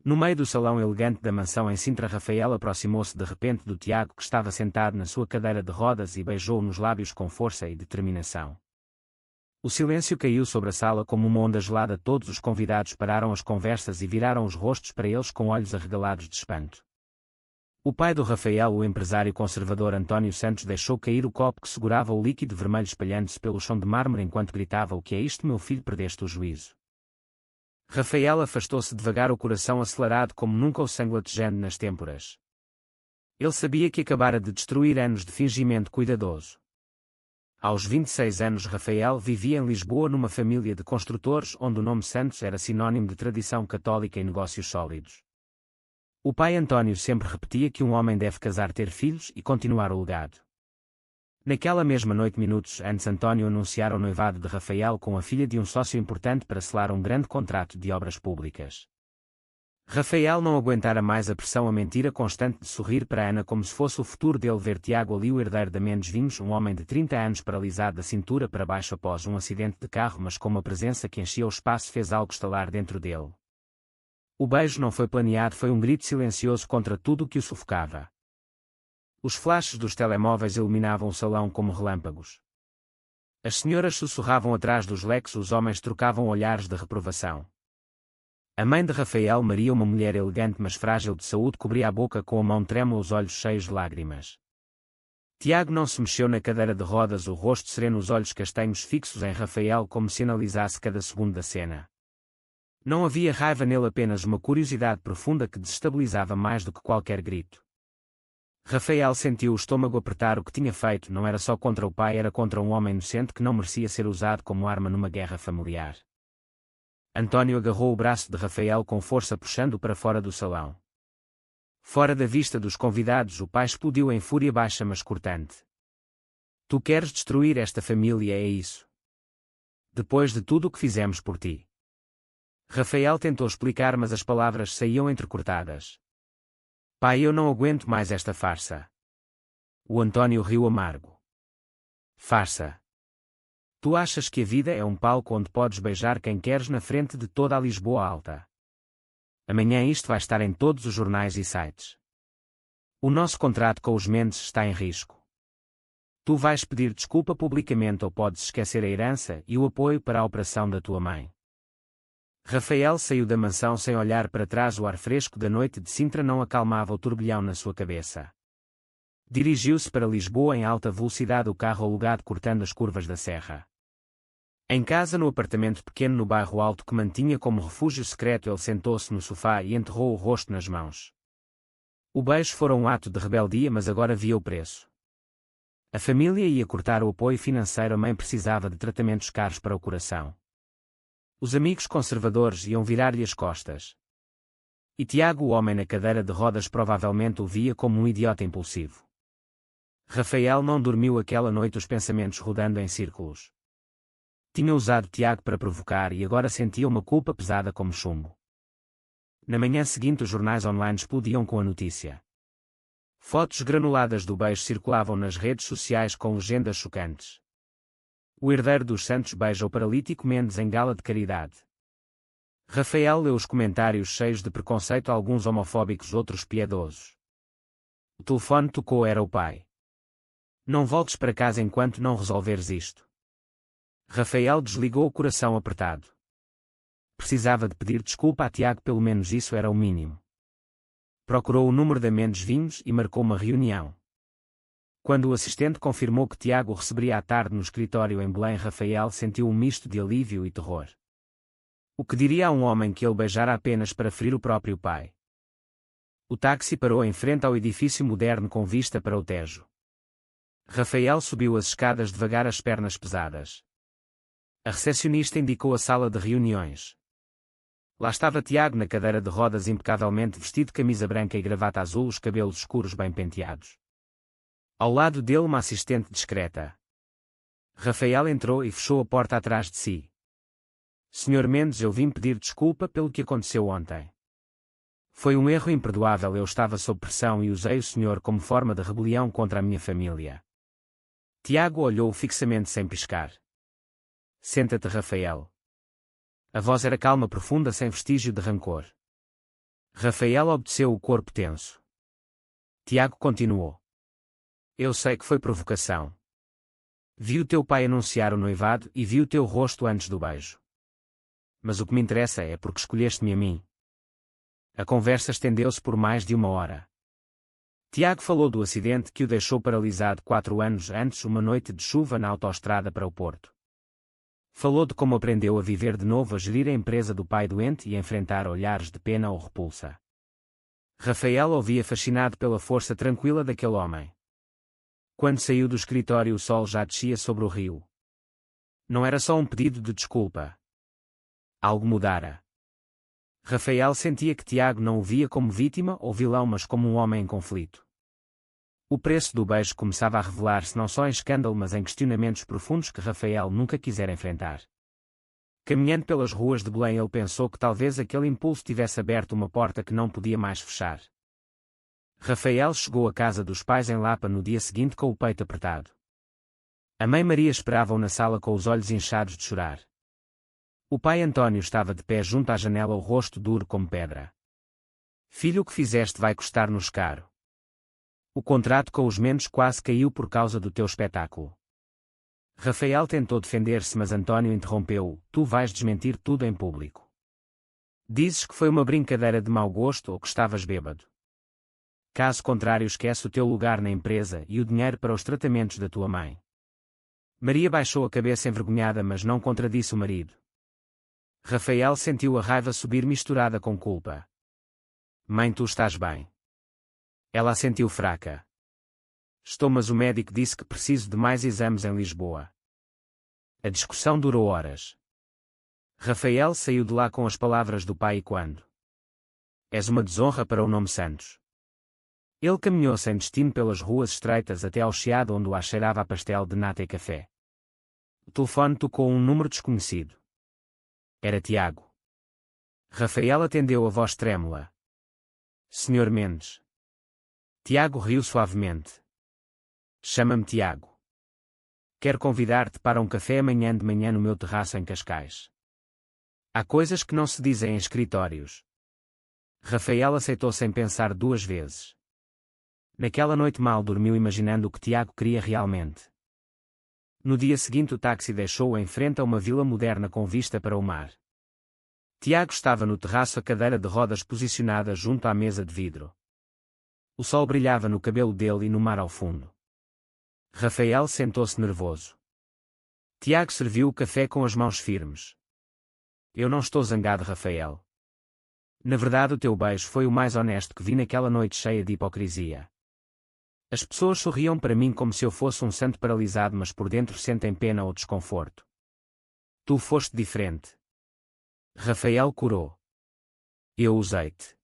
No meio do salão elegante da mansão em Sintra, Rafael aproximou-se de repente do Tiago, que estava sentado na sua cadeira de rodas, e beijou-o nos lábios com força e determinação. O silêncio caiu sobre a sala como uma onda gelada. Todos os convidados pararam as conversas e viraram os rostos para eles com olhos arregalados de espanto. O pai do Rafael, o empresário conservador António Santos, deixou cair o copo que segurava o líquido vermelho, espalhando-se pelo chão de mármore enquanto gritava: "O que é isto, meu filho? Perdeste o juízo." Rafael afastou-se devagar, o coração acelerado como nunca, o sangue latejando nas têmporas. Ele sabia que acabara de destruir anos de fingimento cuidadoso. Aos 26 anos, Rafael vivia em Lisboa numa família de construtores onde o nome Santos era sinônimo de tradição católica e negócios sólidos. O pai António sempre repetia que um homem deve casar, ter filhos e continuar o legado. Naquela mesma noite, minutos antes, António anunciara o noivado de Rafael com a filha de um sócio importante para selar um grande contrato de obras públicas. Rafael não aguentara mais a pressão, a mentira constante de sorrir para Ana como se fosse o futuro dele, ver Tiago ali, o herdeiro da Mendes Vinhos, um homem de 30 anos paralisado da cintura para baixo após um acidente de carro, mas com uma presença que enchia o espaço, fez algo estalar dentro dele. O beijo não foi planeado, foi um grito silencioso contra tudo o que o sufocava. Os flashes dos telemóveis iluminavam o salão como relâmpagos. As senhoras sussurravam atrás dos leques, os homens trocavam olhares de reprovação. A mãe de Rafael, Maria, uma mulher elegante mas frágil de saúde, cobria a boca com a mão trêmula, os olhos cheios de lágrimas. Tiago não se mexeu na cadeira de rodas, o rosto sereno, os olhos castanhos fixos em Rafael como se analisasse cada segundo da cena. Não havia raiva nele, apenas uma curiosidade profunda que desestabilizava mais do que qualquer grito. Rafael sentiu o estômago apertar. O que tinha feito não era só contra o pai, era contra um homem inocente que não merecia ser usado como arma numa guerra familiar. António agarrou o braço de Rafael com força, puxando-o para fora do salão. Fora da vista dos convidados, o pai explodiu em fúria baixa mas cortante. "Tu queres destruir esta família, é isso? Depois de tudo o que fizemos por ti." Rafael tentou explicar, mas as palavras saíam entrecortadas. "Pai, eu não aguento mais esta farsa." O António riu amargo. "Farsa? Tu achas que a vida é um palco onde podes beijar quem queres na frente de toda a Lisboa alta? Amanhã isto vai estar em todos os jornais e sites. O nosso contrato com os Mendes está em risco. Tu vais pedir desculpa publicamente ou podes esquecer a herança e o apoio para a operação da tua mãe." Rafael saiu da mansão sem olhar para trás. O ar fresco da noite de Sintra não acalmava o turbilhão na sua cabeça. Dirigiu-se para Lisboa em alta velocidade, o carro alugado cortando as curvas da serra. Em casa, no apartamento pequeno no bairro Alto que mantinha como refúgio secreto, ele sentou-se no sofá e enterrou o rosto nas mãos. O beijo fora um ato de rebeldia, mas agora via o preço. A família ia cortar o apoio financeiro, a mãe precisava de tratamentos caros para o coração. Os amigos conservadores iam virar-lhe as costas. E Tiago, o homem na cadeira de rodas, provavelmente o via como um idiota impulsivo. Rafael não dormiu aquela noite, os pensamentos rodando em círculos. Tinha usado Tiago para provocar e agora sentia uma culpa pesada como chumbo. Na manhã seguinte, os jornais online explodiam com a notícia. Fotos granuladas do beijo circulavam nas redes sociais com legendas chocantes. O herdeiro dos Santos beija o paralítico Mendes em gala de caridade. Rafael leu os comentários cheios de preconceito, alguns homofóbicos, outros piedosos. O telefone tocou, era o pai. "Não voltes para casa enquanto não resolveres isto." Rafael desligou, o coração apertado. Precisava de pedir desculpa a Tiago, pelo menos isso era o mínimo. Procurou o número da Mendes Vinhos e marcou uma reunião. Quando o assistente confirmou que Tiago o receberia à tarde no escritório em Belém, Rafael sentiu um misto de alívio e terror. O que diria a um homem que ele beijara apenas para ferir o próprio pai? O táxi parou em frente ao edifício moderno com vista para o Tejo. Rafael subiu as escadas devagar, as pernas pesadas. A recepcionista indicou a sala de reuniões. Lá estava Tiago na cadeira de rodas, impecavelmente vestido, camisa branca e gravata azul, os cabelos escuros bem penteados. Ao lado dele, uma assistente discreta. Rafael entrou e fechou a porta atrás de si. "Sr. Mendes, eu vim pedir desculpa pelo que aconteceu ontem. Foi um erro imperdoável, eu estava sob pressão e usei o senhor como forma de rebelião contra a minha família." Tiago olhou fixamente sem piscar. "Senta-te, Rafael." A voz era calma, profunda, sem vestígio de rancor. Rafael obedeceu, o corpo tenso. Tiago continuou. Eu sei que foi provocação. Vi o teu pai anunciar o noivado e vi o teu rosto antes do beijo. Mas o que me interessa é porque escolheste-me a mim. A conversa estendeu-se por mais de 1 hora. Tiago falou do acidente que o deixou paralisado 4 anos antes, uma noite de chuva na autoestrada para o Porto. Falou de como aprendeu a viver de novo, a gerir a empresa do pai doente e a enfrentar olhares de pena ou repulsa. Rafael ouvia fascinado pela força tranquila daquele homem. Quando saiu do escritório, o sol já descia sobre o rio. Não era só um pedido de desculpa. Algo mudara. Rafael sentia que Tiago não o via como vítima ou vilão, mas como um homem em conflito. O preço do beijo começava a revelar-se não só em escândalo, mas em questionamentos profundos que Rafael nunca quisera enfrentar. Caminhando pelas ruas de Belém, ele pensou que talvez aquele impulso tivesse aberto uma porta que não podia mais fechar. Rafael chegou à casa dos pais em Lapa no dia seguinte com o peito apertado. A mãe Maria esperava-o na sala com os olhos inchados de chorar. O pai António estava de pé junto à janela, o rosto duro como pedra. Filho, o que fizeste vai custar-nos caro. O contrato com os Mendes quase caiu por causa do teu espetáculo. Rafael tentou defender-se, mas António interrompeu-o. Tu vais desmentir tudo em público. Dizes que foi uma brincadeira de mau gosto ou que estavas bêbado. Caso contrário, esquece o teu lugar na empresa e o dinheiro para os tratamentos da tua mãe. Maria baixou a cabeça envergonhada, mas não contradisse o marido. Rafael sentiu a raiva subir misturada com culpa. Mãe, tu estás bem? Ela a sentiu fraca. Estou, mas o médico disse que preciso de mais exames em Lisboa. A discussão durou horas. Rafael saiu de lá com as palavras do pai: e quando? És uma desonra para o nome Santos. Ele caminhou sem destino pelas ruas estreitas até ao Chiado, onde o cheirava a pastel de nata e café. O telefone tocou, um número desconhecido. Era Tiago. Rafael atendeu, a voz trêmula. Senhor Mendes. Tiago riu suavemente. Chama-me Tiago. Quero convidar-te para um café amanhã de manhã no meu terraço em Cascais. Há coisas que não se dizem em escritórios. Rafael aceitou sem pensar 2 vezes. Naquela noite mal dormiu, imaginando o que Tiago queria realmente. No dia seguinte, o táxi deixou-o em frente a uma vila moderna com vista para o mar. Tiago estava no terraço, a cadeira de rodas posicionada junto à mesa de vidro. O sol brilhava no cabelo dele e no mar ao fundo. Rafael sentou-se nervoso. Tiago serviu o café com as mãos firmes. Eu não estou zangado, Rafael. Na verdade, o teu beijo foi o mais honesto que vi naquela noite cheia de hipocrisia. As pessoas sorriam para mim como se eu fosse um santo paralisado, mas por dentro sentem pena ou desconforto. Tu foste diferente. Rafael corou. Eu usei-te.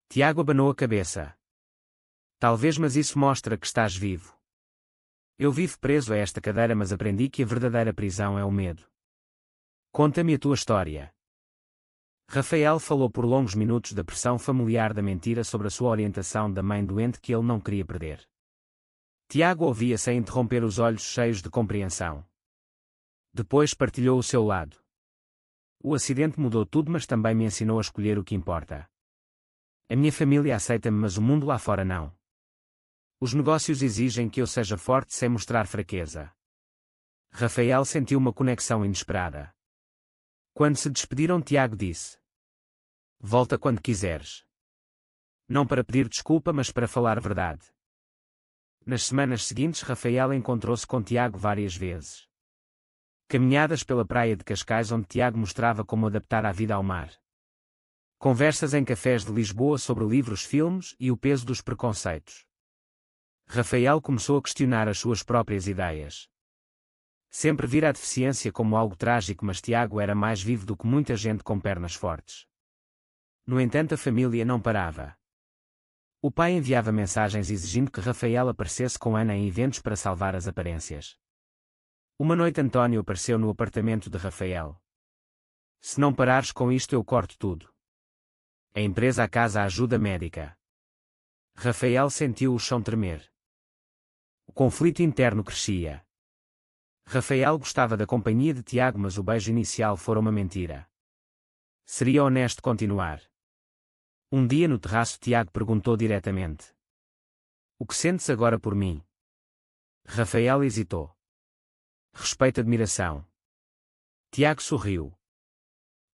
Tiago abanou a cabeça. Talvez, mas isso mostra que estás vivo. Eu vivo preso a esta cadeira, mas aprendi que a verdadeira prisão é o medo. Conta-me a tua história. Rafael falou por longos minutos da pressão familiar, da mentira sobre a sua orientação, da mãe doente que ele não queria perder. Tiago ouvia sem interromper, os olhos cheios de compreensão. Depois partilhou o seu lado. O acidente mudou tudo, mas também me ensinou a escolher o que importa. A minha família aceita-me, mas o mundo lá fora não. Os negócios exigem que eu seja forte sem mostrar fraqueza. Rafael sentiu uma conexão inesperada. Quando se despediram, Tiago disse: volta quando quiseres. Não para pedir desculpa, mas para falar a verdade. Nas semanas seguintes, Rafael encontrou-se com Tiago várias vezes. Caminhadas pela praia de Cascais, onde Tiago mostrava como adaptar a vida ao mar. Conversas em cafés de Lisboa sobre livros, filmes e o peso dos preconceitos. Rafael começou a questionar as suas próprias ideias. Sempre vira a deficiência como algo trágico, mas Tiago era mais vivo do que muita gente com pernas fortes. No entanto, a família não parava. O pai enviava mensagens exigindo que Rafael aparecesse com Ana em eventos para salvar as aparências. Uma noite, António apareceu no apartamento de Rafael. Se não parares com isto, eu corto tudo. A empresa, a casa, a ajuda médica. Rafael sentiu o chão tremer. O conflito interno crescia. Rafael gostava da companhia de Tiago, mas o beijo inicial fora uma mentira. Seria honesto continuar. Um dia no terraço Tiago perguntou diretamente: "O que sentes agora por mim?" Rafael hesitou. "Respeito e admiração." Tiago sorriu.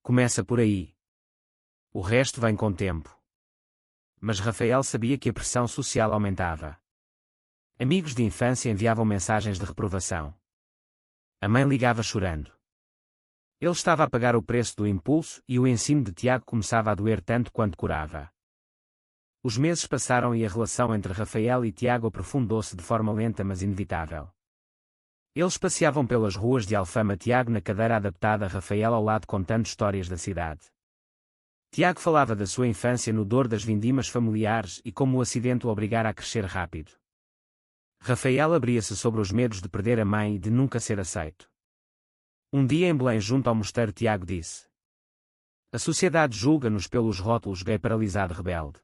"Começa por aí. O resto vem com tempo." Mas Rafael sabia que a pressão social aumentava. Amigos de infância enviavam mensagens de reprovação. A mãe ligava chorando. Ele estava a pagar o preço do impulso e o ensino de Tiago começava a doer tanto quanto curava. Os meses passaram e a relação entre Rafael e Tiago aprofundou-se de forma lenta mas inevitável. Eles passeavam pelas ruas de Alfama, Tiago na cadeira adaptada, Rafael ao lado contando histórias da cidade. Tiago falava da sua infância no dor das vindimas familiares e como o acidente o obrigara a crescer rápido. Rafael abria-se sobre os medos de perder a mãe e de nunca ser aceito. Um dia em Belém junto ao mosteiro Tiago disse: "A sociedade julga-nos pelos rótulos gay paralisado rebelde.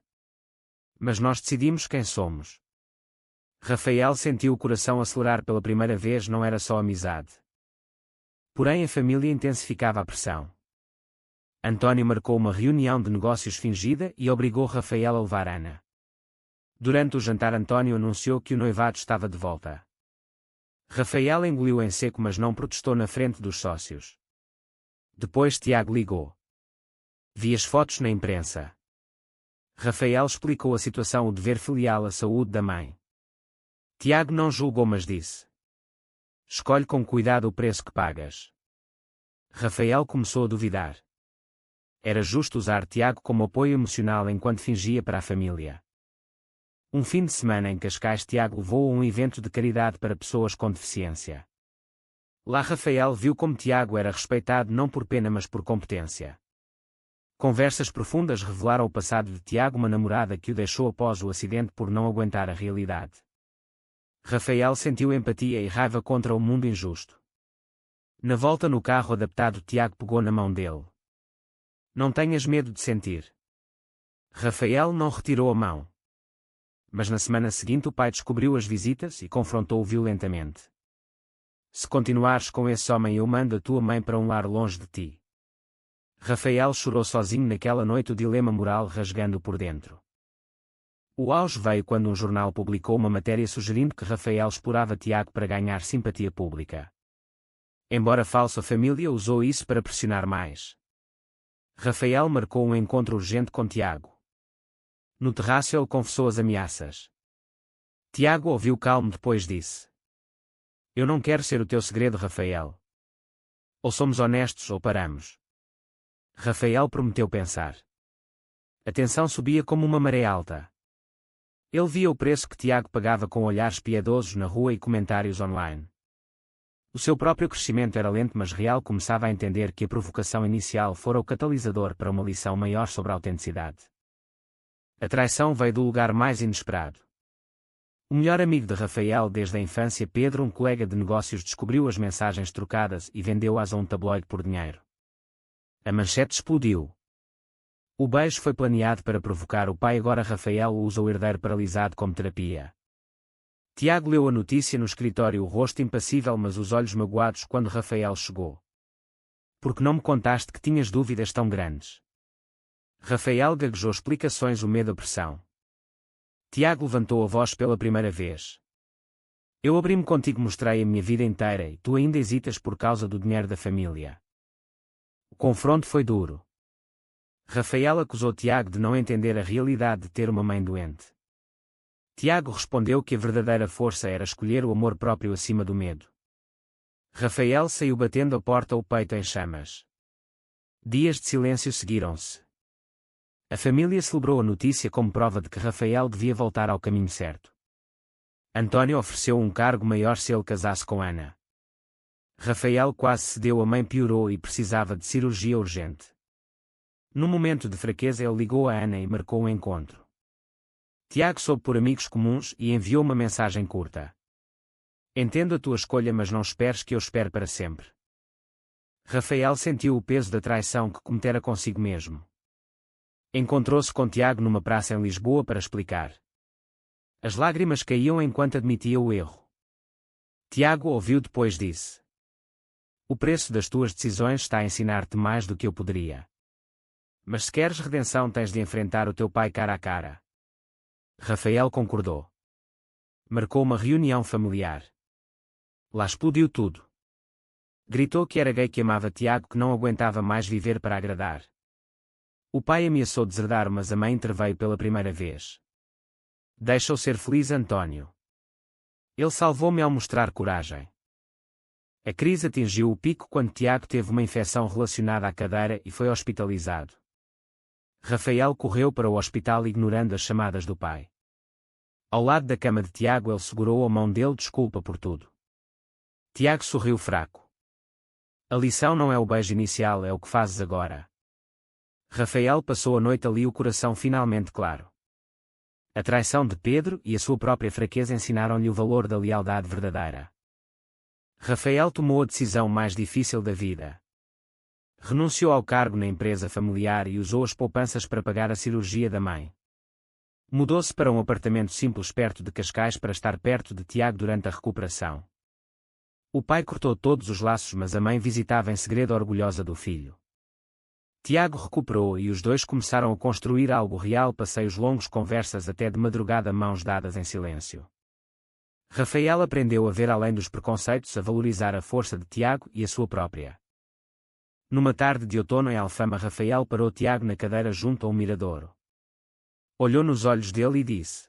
Mas nós decidimos quem somos." Rafael sentiu o coração acelerar pela primeira vez, não era só amizade. Porém a família intensificava a pressão. António marcou uma reunião de negócios fingida e obrigou Rafael a levar Ana. Durante o jantar António anunciou que o noivado estava de volta. Rafael engoliu em seco mas não protestou na frente dos sócios. Depois Tiago ligou. "Vi as fotos na imprensa." Rafael explicou a situação, o dever filial, a saúde da mãe. Tiago não julgou mas disse: "Escolhe com cuidado o preço que pagas." Rafael começou a duvidar. Era justo usar Tiago como apoio emocional enquanto fingia para a família. Um fim de semana em Cascais Tiago levou a um evento de caridade para pessoas com deficiência. Lá Rafael viu como Tiago era respeitado não por pena mas por competência. Conversas profundas revelaram o passado de Tiago, uma namorada que o deixou após o acidente por não aguentar a realidade. Rafael sentiu empatia e raiva contra o mundo injusto. Na volta no carro adaptado Tiago pegou na mão dele. "Não tenhas medo de sentir." Rafael não retirou a mão. Mas na semana seguinte o pai descobriu as visitas e confrontou-o violentamente. "Se continuares com esse homem eu mando a tua mãe para um lar longe de ti." Rafael chorou sozinho naquela noite, o dilema moral rasgando por dentro. O auge veio quando um jornal publicou uma matéria sugerindo que Rafael explorava Tiago para ganhar simpatia pública. Embora falso, a família usou isso para pressionar mais. Rafael marcou um encontro urgente com Tiago. No terraço ele confessou as ameaças. Tiago ouviu calmo, depois disse: "Eu não quero ser o teu segredo, Rafael. Ou somos honestos ou paramos." Rafael prometeu pensar. A tensão subia como uma maré alta. Ele via o preço que Tiago pagava com olhares piedosos na rua e comentários online. O seu próprio crescimento era lento mas real, começava a entender que a provocação inicial fora o catalisador para uma lição maior sobre a autenticidade. A traição veio do lugar mais inesperado. O melhor amigo de Rafael desde a infância, Pedro, um colega de negócios, descobriu as mensagens trocadas e vendeu-as a um tabloide por dinheiro. A manchete explodiu. O beijo foi planeado para provocar o pai, agora Rafael usa o herdeiro paralisado como terapia. Tiago leu a notícia no escritório, o rosto impassível mas os olhos magoados quando Rafael chegou. "Por que não me contaste que tinhas dúvidas tão grandes?" Rafael gaguejou explicações, o medo, a pressão. Tiago levantou a voz pela primeira vez. "Eu abri-me contigo, mostrei a minha vida inteira e tu ainda hesitas por causa do dinheiro da família." O confronto foi duro. Rafael acusou Tiago de não entender a realidade de ter uma mãe doente. Tiago respondeu que a verdadeira força era escolher o amor próprio acima do medo. Rafael saiu batendo a porta, o peito em chamas. Dias de silêncio seguiram-se. A família celebrou a notícia como prova de que Rafael devia voltar ao caminho certo. António ofereceu um cargo maior se ele casasse com Ana. Rafael quase cedeu, a mãe piorou e precisava de cirurgia urgente. Num momento de fraqueza ele ligou a Ana e marcou um encontro. Tiago soube por amigos comuns e enviou uma mensagem curta. "Entendo a tua escolha mas não esperes que eu espere para sempre." Rafael sentiu o peso da traição que cometera consigo mesmo. Encontrou-se com Tiago numa praça em Lisboa para explicar. As lágrimas caíam enquanto admitia o erro. Tiago ouviu, depois disse: "O preço das tuas decisões está a ensinar-te mais do que eu poderia. Mas se queres redenção tens de enfrentar o teu pai cara a cara. Rafael concordou. Marcou uma reunião familiar. Lá explodiu tudo. Gritou que era gay, que amava Tiago, que não aguentava mais viver para agradar. O pai ameaçou deserdar, mas a mãe interveio pela primeira vez. Deixa-o ser feliz, António. Ele salvou-me ao mostrar coragem. A crise atingiu o pico quando Tiago teve uma infecção relacionada à cadeira e foi hospitalizado. Rafael correu para o hospital ignorando as chamadas do pai. Ao lado da cama de Tiago, ele segurou a mão dele. Desculpa por tudo. Tiago sorriu fraco. A lição não é o beijo inicial, é o que fazes agora. Rafael passou a noite ali, o coração finalmente claro. A traição de Pedro e a sua própria fraqueza ensinaram-lhe o valor da lealdade verdadeira. Rafael tomou a decisão mais difícil da vida. Renunciou ao cargo na empresa familiar e usou as poupanças para pagar a cirurgia da mãe. Mudou-se para um apartamento simples perto de Cascais para estar perto de Tiago durante a recuperação. O pai cortou todos os laços, mas a mãe visitava em segredo, orgulhosa do filho. Tiago recuperou e os dois começaram a construir algo real. Passeios longos, conversas até de madrugada, mãos dadas em silêncio. Rafael aprendeu a ver além dos preconceitos, a valorizar a força de Tiago e a sua própria. Numa tarde de outono em Alfama, Rafael parou Tiago na cadeira junto a um miradouro. Olhou nos olhos dele e disse: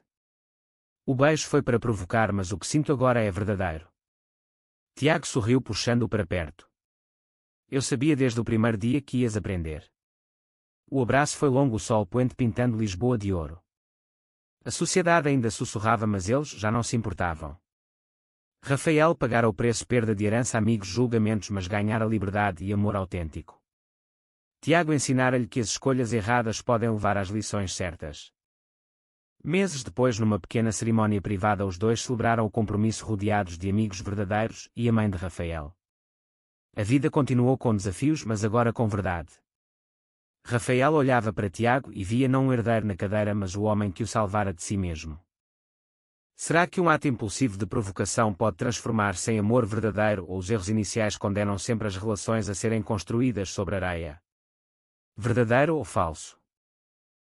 "O beijo foi para provocar, mas o que sinto agora é verdadeiro." Tiago sorriu, puxando-o para perto. "Eu sabia desde o primeiro dia que ias aprender." O abraço foi longo, o sol poente pintando Lisboa de ouro. A sociedade ainda sussurrava, mas eles já não se importavam. Rafael pagara o preço: perda de herança, amigos, julgamentos, mas ganhara liberdade e amor autêntico. Tiago ensinara-lhe que as escolhas erradas podem levar às lições certas. Meses depois, numa pequena cerimónia privada, os dois celebraram o compromisso rodeados de amigos verdadeiros e a mãe de Rafael. A vida continuou com desafios, mas agora com verdade. Rafael olhava para Tiago e via não um herdeiro na cadeira, mas o homem que o salvara de si mesmo. Será que um ato impulsivo de provocação pode transformar-se em amor verdadeiro, ou os erros iniciais condenam sempre as relações a serem construídas sobre areia? Verdadeiro ou falso?